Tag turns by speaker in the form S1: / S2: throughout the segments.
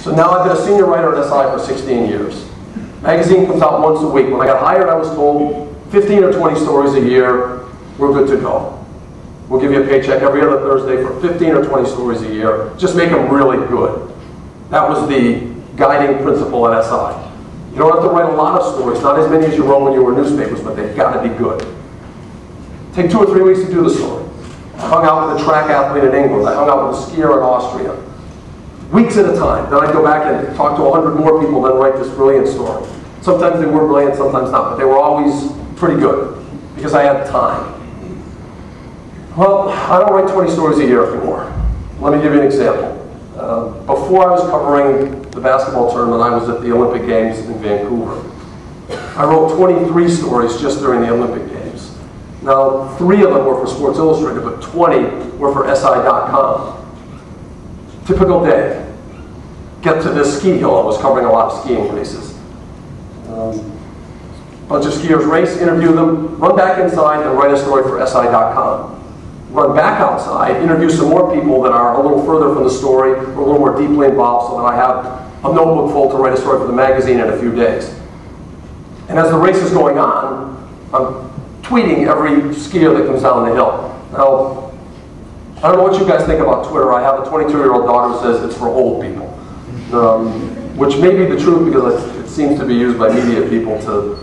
S1: So now I've been a senior writer at SI for 16 years. Magazine comes out once a week. When I got hired, I was told 15 or 20 stories a year, we're good to go. We'll give you a paycheck every other Thursday for 15 or 20 stories a year. Just make them really good. That was the guiding principle at SI. You don't have to write a lot of stories, not as many as you wrote when you were newspapers, but they've got to be good. Take 2 or 3 weeks to do the story. I hung out with a track athlete in England. I hung out with a skier in Austria. Weeks at a time. Then I'd go back and talk to 100 more people, then write this brilliant story. Sometimes they were brilliant, sometimes not, but they were always pretty good because I had time. Well, I don't write 20 stories a year anymore. Let me give you an example. Before I was covering the basketball tournament, I was at the Olympic Games in Vancouver. I wrote 23 stories just during the Olympic Games. Now, 3 of them were for Sports Illustrated, but 20 were for SI.com. Typical day. Get to this ski hill. I was covering a lot of skiing races. Bunch of skiers race, interview them, run back inside and write a story for SI.com. Run back outside, interview some more people that are a little further from the story or a little more deeply involved so that I have a notebook full to write a story for the magazine in a few days. And as the race is going on, I'm tweeting every skier that comes down the hill. Now, I don't know what you guys think about Twitter. I have a 22-year-old daughter who says it's for old people, which may be the truth because it seems to be used by media people to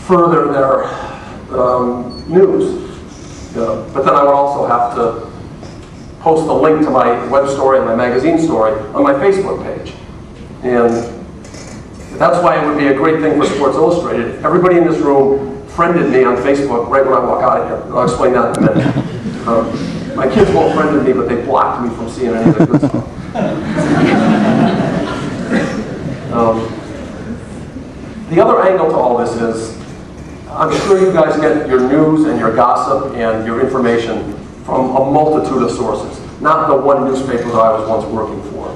S1: further their news. But then I would also have to post a link to my web story and my magazine story on my Facebook page. And that's why it would be a great thing for Sports Illustrated. Everybody in this room friended me on Facebook right when I walk out of here. I'll explain that in a minute. My kids both friended me, but they blocked me from seeing any of the good stuff. The other angle to all this is, I'm sure you guys get your news and your gossip and your information from a multitude of sources, not the one newspaper that I was once working for.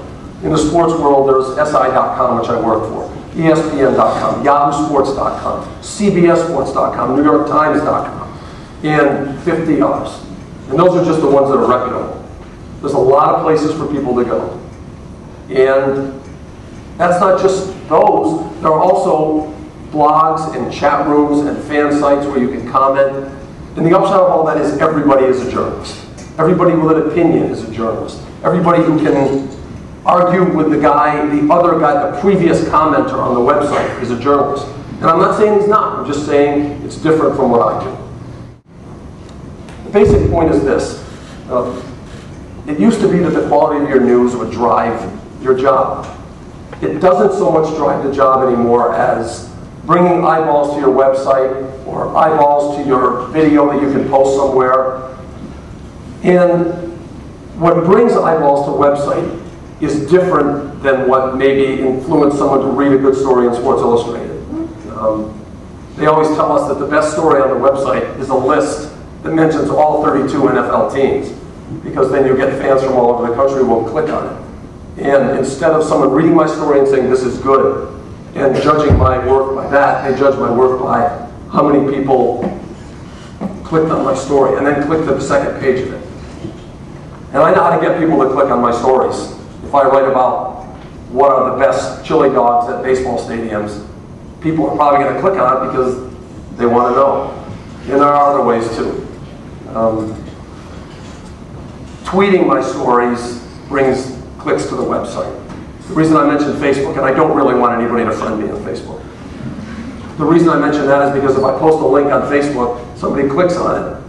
S1: In the sports world, there's SI.com, which I work for, ESPN.com, YahooSports.com, CBSSports.com, NewYorkTimes.com, and 50 others. And those are just the ones that are reputable. There's a lot of places for people to go. And that's not just those. There are also blogs and chat rooms and fan sites where you can comment. And the upshot of all that is everybody is a journalist. Everybody with an opinion is a journalist. Everybody who can argue with the other guy, the previous commenter on the website is a journalist. And I'm not saying he's not, I'm just saying it's different from what I do. The basic point is this. It used to be that the quality of your news would drive your job. It doesn't so much drive the job anymore as bringing eyeballs to your website or eyeballs to your video that you can post somewhere. And what brings eyeballs to a website is different than what maybe influenced someone to read a good story in Sports Illustrated. They always tell us that the best story on the website is a list that mentions all 32 NFL teams, because then you get fans from all over the country who will click on it. And instead of someone reading my story and saying this is good, and judging my work by that, they judge my work by how many people clicked on my story and then clicked to the second page of it. And I know how to get people to click on my stories. If I write about what are the best chili dogs at baseball stadiums, people are probably going to click on it because they want to know. And there are other ways too. Tweeting my stories brings clicks to the website. The reason I mentioned Facebook, and I don't really want anybody to friend me on Facebook. The reason I mention that is because if I post a link on Facebook, somebody clicks on it,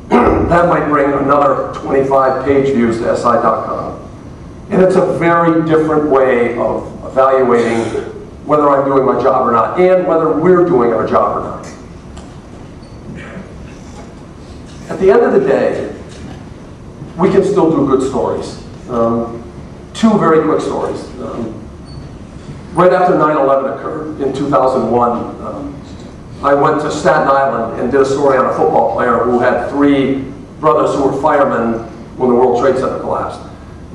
S1: that might bring another 25 page views to SI.com. And it's a very different way of evaluating whether I'm doing my job or not, and whether we're doing our job or not. At the end of the day, we can still do good stories. 2 very quick stories. Right after 9/11 occurred in 2001, I went to Staten Island and did a story on a football player who had 3 brothers who were firemen when the World Trade Center collapsed.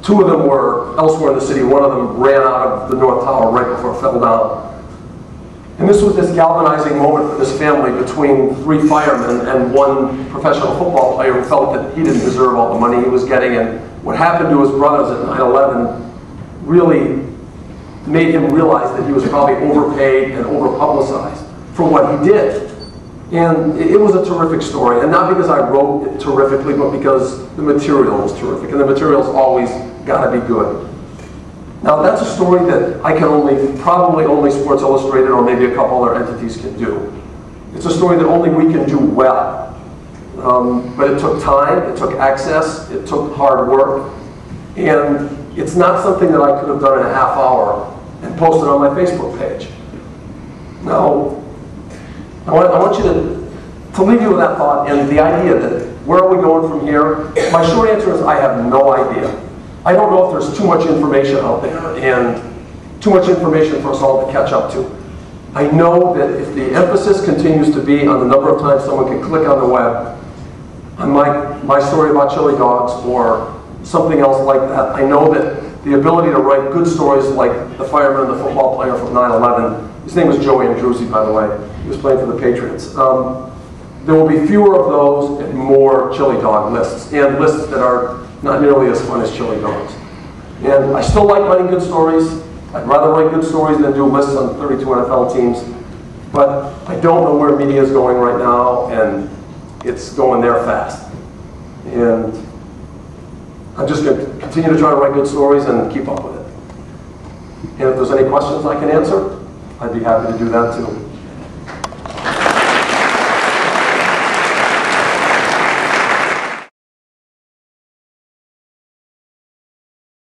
S1: 2 of them were elsewhere in the city. One of them ran out of the North Tower right before it fell down. And this was this galvanizing moment for this family between 3 firemen and 1 professional football player who felt that he didn't deserve all the money he was getting. And what happened to his brothers at 9/11 really made him realize that he was probably overpaid and over-publicized for what he did. And it was a terrific story, and not because I wrote it terrifically, but because the material was terrific, and the material's always got to be good. Now that's a story that I can probably only Sports Illustrated or maybe a couple other entities can do. It's a story that only we can do well. But it took time, it took access, it took hard work, and it's not something that I could have done in a half hour and posted on my Facebook page. Now, I want you to leave you with that thought and the idea that where are we going from here? My short answer is I have no idea. I don't know if there's too much information out there and too much information for us all to catch up to. I know that if the emphasis continues to be on the number of times someone can click on the web, on my story about chili dogs or something else like that, I know that the ability to write good stories like the fireman and the football player from 9/11, his name was Joey Andruzzi, by the way, he was playing for the Patriots. There will be fewer of those and more chili dog lists, and lists that are not nearly as fun as chili dogs. And I still like writing good stories. I'd rather write good stories than do lists on 32 NFL teams. But I don't know where media is going right now, and it's going there fast. And I'm just going to continue to try to write good stories and keep up with it. And if there's any questions I can answer, I'd be happy to do that too.